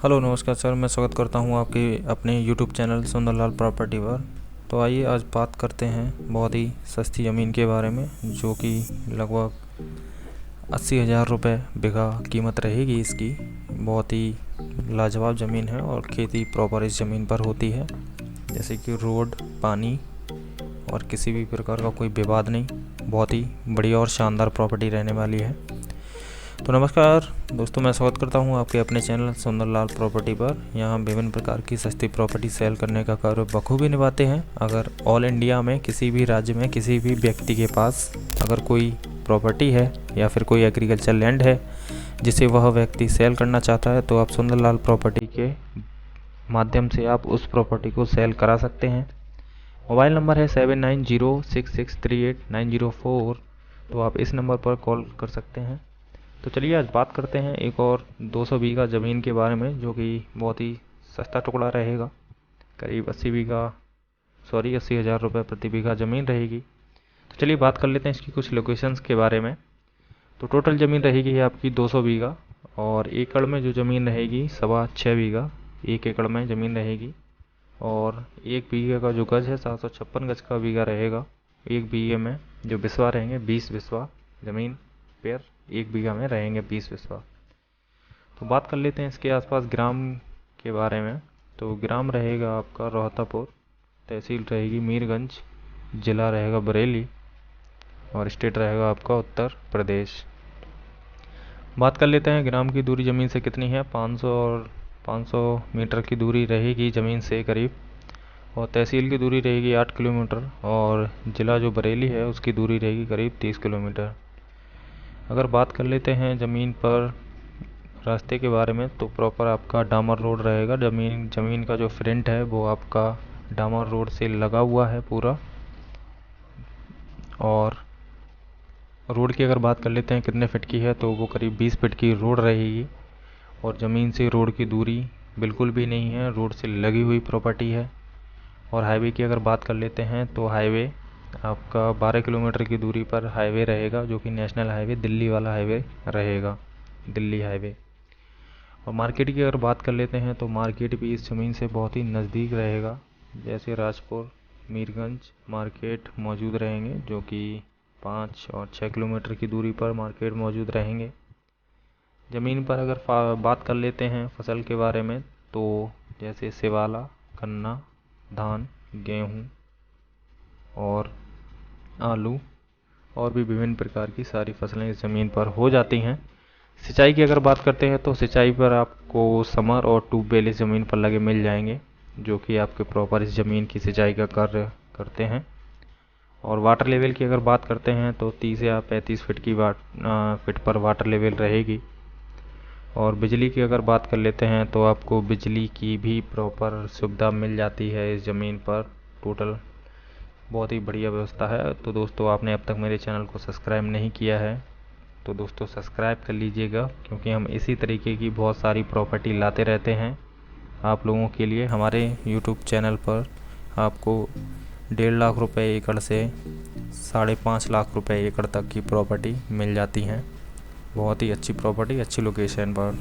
Hello नमस्कार sir, मैं स्वागत करता हूं आपके अपने यूट्यूब चैनल सुंदरलाल प्रॉपर्टी पर। तो आइए आज बात करते हैं बहुत ही सस्ती ज़मीन के बारे में, जो कि लगभग 80,000 रुपये बीघा कीमत रहेगी इसकी। बहुत ही लाजवाब ज़मीन है और खेती प्रॉपर इस ज़मीन पर होती है, जैसे कि रोड, पानी और किसी भी प्रकार का कोई विवाद नहीं। बहुत ही बढ़िया और शानदार प्रॉपर्टी रहने वाली है। तो नमस्कार दोस्तों, मैं स्वागत करता हूं आपके अपने चैनल सुंदरलाल प्रॉपर्टी पर। यहां हम विभिन्न प्रकार की सस्ती प्रॉपर्टी सेल करने का कार्य बखूबी निभाते हैं। अगर ऑल इंडिया में किसी भी राज्य में किसी भी व्यक्ति के पास अगर कोई प्रॉपर्टी है या फिर कोई एग्रीकल्चर लैंड है जिसे वह व्यक्ति सेल करना चाहता है, तो आप सुंदरलाल प्रॉपर्टी के माध्यम से आप उस प्रॉपर्टी को सेल करा सकते हैं। मोबाइल नंबर है 7906638904। तो आप इस नंबर पर कॉल कर सकते हैं। तो चलिए आज बात करते हैं एक और 200 बीघा ज़मीन के बारे में, जो कि बहुत ही सस्ता टुकड़ा रहेगा। करीब 80,000 रुपये प्रति बीघा ज़मीन रहेगी। तो चलिए बात कर लेते हैं इसकी कुछ लोकेशंस के बारे में। तो टोटल ज़मीन रहेगी आपकी 200 बीघा, और एकड़ में जो ज़मीन रहेगी 6.25 बीघा 1 एकड़ में ज़मीन रहेगी। और 1 बीघे का जो गज है 756 गज का बीघा रहेगा। 1 बीघे में जो बिस्वा रहेंगे 20 बिस्वा ज़मीन पेड़ 1 बीघा में रहेंगे 20 बिस्वा। तो बात कर लेते हैं इसके आसपास ग्राम के बारे में। तो ग्राम रहेगा आपका रोहतापुर, तहसील रहेगी मीरगंज, ज़िला रहेगा बरेली, और स्टेट रहेगा आपका उत्तर प्रदेश। बात कर लेते हैं ग्राम की दूरी ज़मीन से कितनी है। 500 मीटर की दूरी रहेगी ज़मीन से करीब, और तहसील की दूरी रहेगी 8 किलोमीटर, और ज़िला जो बरेली है उसकी दूरी रहेगी करीब 30 किलोमीटर। अगर बात कर लेते हैं ज़मीन पर रास्ते के बारे में, तो प्रॉपर आपका डामर रोड रहेगा। ज़मीन का जो फ्रंट है वो आपका डामर रोड से लगा हुआ है पूरा। और रोड की अगर बात कर लेते हैं कितने फीट की है, तो वो करीब 20 फीट की रोड रहेगी। और ज़मीन से रोड की दूरी बिल्कुल भी नहीं है, रोड से लगी हुई प्रॉपर्टी है। और हाईवे की अगर बात कर लेते हैं, तो हाईवे आपका 12 किलोमीटर की दूरी पर हाईवे रहेगा, जो कि नेशनल हाईवे दिल्ली वाला हाईवे रहेगा, दिल्ली हाईवे। और मार्केट की अगर बात कर लेते हैं, तो मार्केट भी इस ज़मीन से बहुत ही नज़दीक रहेगा। जैसे राजपुर, मीरगंज मार्केट मौजूद रहेंगे, जो कि 5 और 6 किलोमीटर की दूरी पर मार्केट मौजूद रहेंगे। ज़मीन पर अगर बात कर लेते हैं फसल के बारे में, तो जैसे सिवाला, गन्ना, धान, गेहूँ और आलू और भी विभिन्न प्रकार की सारी फसलें इस ज़मीन पर हो जाती हैं। सिंचाई की अगर बात करते हैं, तो सिंचाई पर आपको समर और ट्यूबवेल इस ज़मीन पर लगे मिल जाएंगे, जो कि आपके प्रॉपर इस ज़मीन की सिंचाई का कार्य करते हैं। और वाटर लेवल की अगर बात करते हैं, तो 30 या 35 फीट फीट पर वाटर लेवल रहेगी। और बिजली की अगर बात कर लेते हैं, तो आपको बिजली की भी प्रॉपर सुविधा मिल जाती है इस ज़मीन पर। टोटल बहुत ही बढ़िया व्यवस्था है। तो दोस्तों, आपने अब तक मेरे चैनल को सब्सक्राइब नहीं किया है, तो दोस्तों सब्सक्राइब कर लीजिएगा, क्योंकि हम इसी तरीके की बहुत सारी प्रॉपर्टी लाते रहते हैं आप लोगों के लिए। हमारे यूट्यूब चैनल पर आपको 1.5 लाख रुपए एकड़ से 5.5 लाख रुपए एकड़ तक की प्रॉपर्टी मिल जाती हैं। बहुत ही अच्छी प्रॉपर्टी, अच्छी लोकेशन पर।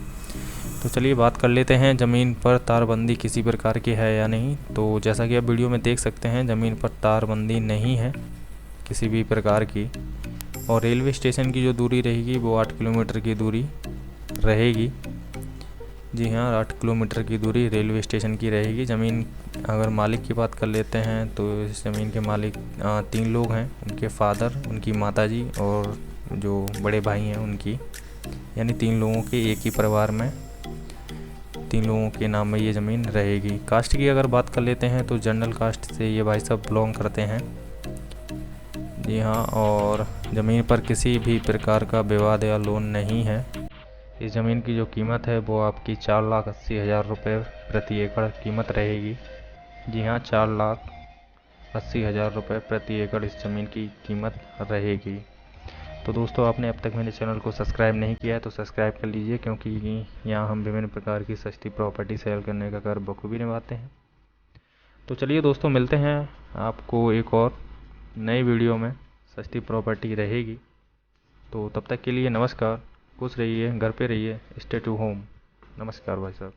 तो चलिए बात कर लेते हैं ज़मीन पर तारबंदी किसी प्रकार की है या नहीं। तो जैसा कि आप वीडियो में देख सकते हैं, ज़मीन पर तारबंदी नहीं है किसी भी प्रकार की। और रेलवे स्टेशन की जो दूरी रहेगी वो 8 किलोमीटर की दूरी रहेगी। जी हाँ, 8 किलोमीटर की दूरी रेलवे स्टेशन की रहेगी। ज़मीन अगर मालिक की बात कर लेते हैं, तो इस ज़मीन के मालिक 3 लोग हैं, उनके फादर, उनकी माताजी और जो बड़े भाई हैं उनकी, यानी 3 लोगों के एक ही परिवार में 3 लोगों के नाम में ये ज़मीन रहेगी। कास्ट की अगर बात कर लेते हैं, तो जनरल कास्ट से ये भाई साहब बिलोंग करते हैं। जी हाँ, और ज़मीन पर किसी भी प्रकार का विवाद या लोन नहीं है। इस ज़मीन की जो कीमत है वो आपकी 4,80,000 रुपये प्रति एकड़ कीमत रहेगी। जी हाँ, 4,80,000 रुपये प्रति एकड़ इस ज़मीन की कीमत रहेगी। तो दोस्तों, आपने अब तक मेरे चैनल को सब्सक्राइब नहीं किया है तो सब्सक्राइब कर लीजिए, क्योंकि यहाँ हम विभिन्न प्रकार की सस्ती प्रॉपर्टी सेल करने का कार्य बखूबी निभाते हैं। तो चलिए दोस्तों, मिलते हैं आपको एक और नई वीडियो में। सस्ती प्रॉपर्टी रहेगी। तो तब तक के लिए नमस्कार, खुश रहिए, घर पे रहिए, स्टे टू होम। नमस्कार भाई साहब।